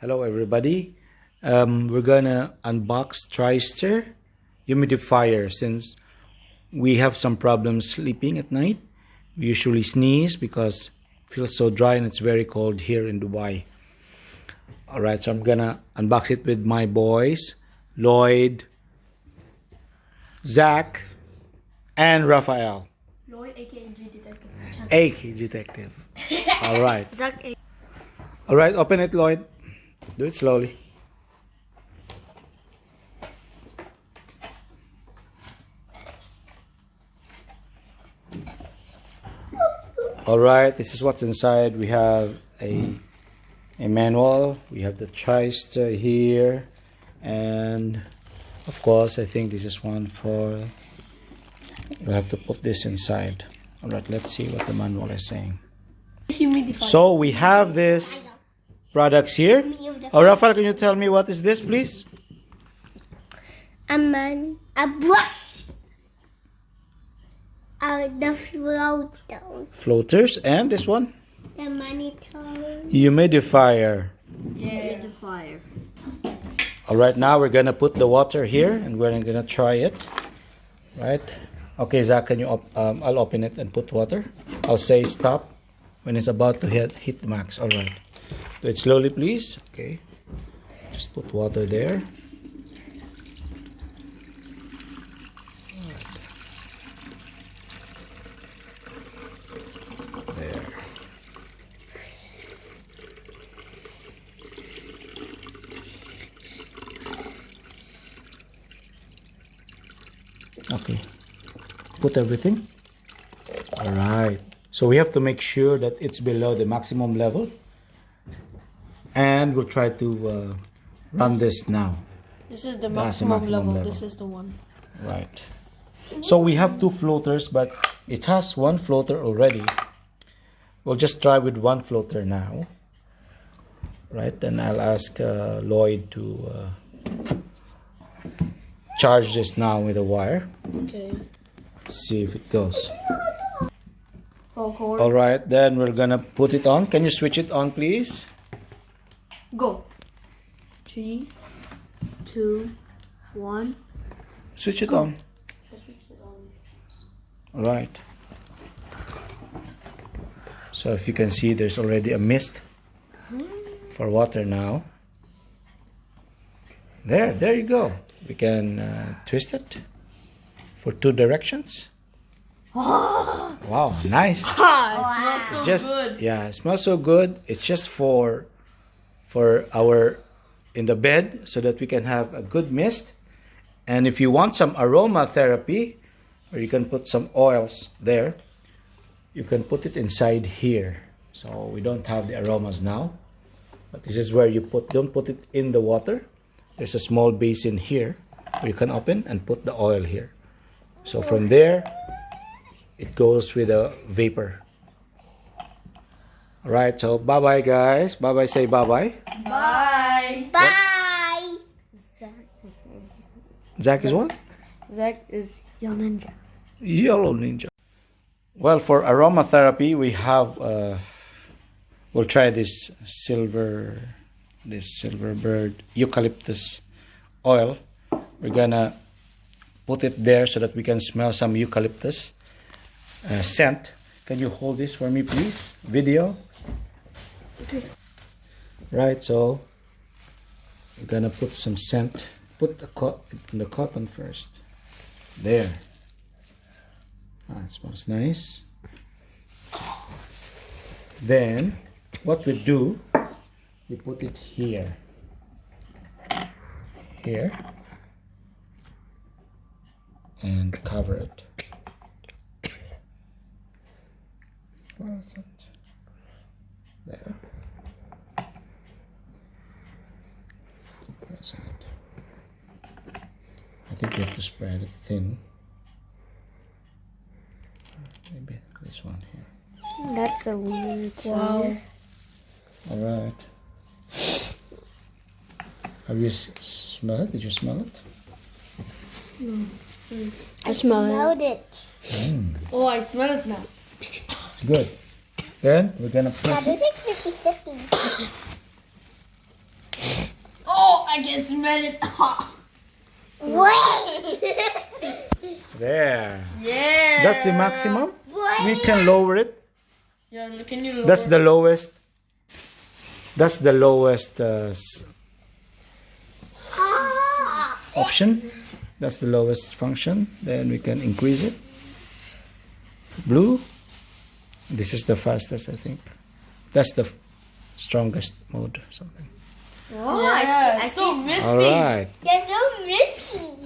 Hello everybody. We're gonna unbox Trister Humidifier since we have some problems sleeping at night. We usually sneeze because it feels so dry and it's very cold here in Dubai. Alright, so I'm gonna unbox it with my boys, Lloyd, Zach, and Raphael. Lloyd, aka G Detective. aka Detective. Alright. Zach, Alright, open it, Lloyd. Do it slowly. Alright, this is what's inside. We have a manual. We have the Trister here. And of course, I think this is one for... You have to put this inside. Alright, let's see what the manual is saying. Humidifier. So we have this products here. Oh, Rafael, can you tell me what is this, please? A brush. The floaters. Floaters, and this one? The monitor. Humidifier. Humidifier. All right, now we're gonna put the water here, and we're gonna try it. Right? Okay, Zach, can you? I'll open it and put water. I'll say stop when it's about to hit the max. All right. Do it slowly, please. Okay. Just put water there. There. Okay. Put everything. All right. So we have to make sure that it's below the maximum level. And we'll try to run this now. This is the That's maximum, the level. level. This is the one. Right. So we have two floaters, but it has one floater already. We'll just try with one floater now. Right. Then I'll ask Lloyd to charge this now with a wire. Okay. See if it goes. Full cord. All right. Then we're gonna put it on. Can you switch it on, please? Go. 3, 2, 1. Switch it on. All right. So if you can see, there's already a mist for water now. There you go. We can twist it for 2 directions. Wow, nice. It smells so It's just good. yeah, it smells so good. It's just for our in the bed so that we can have a good mist. And if you want some aromatherapy, or you can put some oils there, you can put it inside here. So we don't have the aromas now, but this is where you don't put it in the water. There's a small basin here where you can open and put the oil here. So from there, it goes with a vapor. All right, so bye-bye, guys. Bye-bye, say bye-bye. Bye. Bye. Zach is what? Zach is Young Ninja. Yellow Ninja. Well, for aromatherapy, we have, we'll try this silver bird eucalyptus oil. We're gonna put it there so that we can smell some eucalyptus scent. Can you hold this for me, please? Video. Okay. Right, so we're gonna put some scent. Put the cotton first. There. It smells nice. Then what we do, we put it here. Here. And cover it. Where is it? There. Where is it? I think we have to spread it thin. Maybe this one here. That's a weird Wow. All right. Have you smelled it? Did you smell it? No. I smelled it. Oh, I smell it now. It's good. Then we're gonna press This it. is 50-50. I can smell it. Wait. There. Yeah. That's the maximum. We can lower it. Yeah, can you lower? That's the lowest. That's the lowest option. That's the lowest function. Then we can increase it. Blue. This is the fastest, I think. That's the strongest mode. Something. Oh, Yeah, I so see. misty. All right. You're so risky.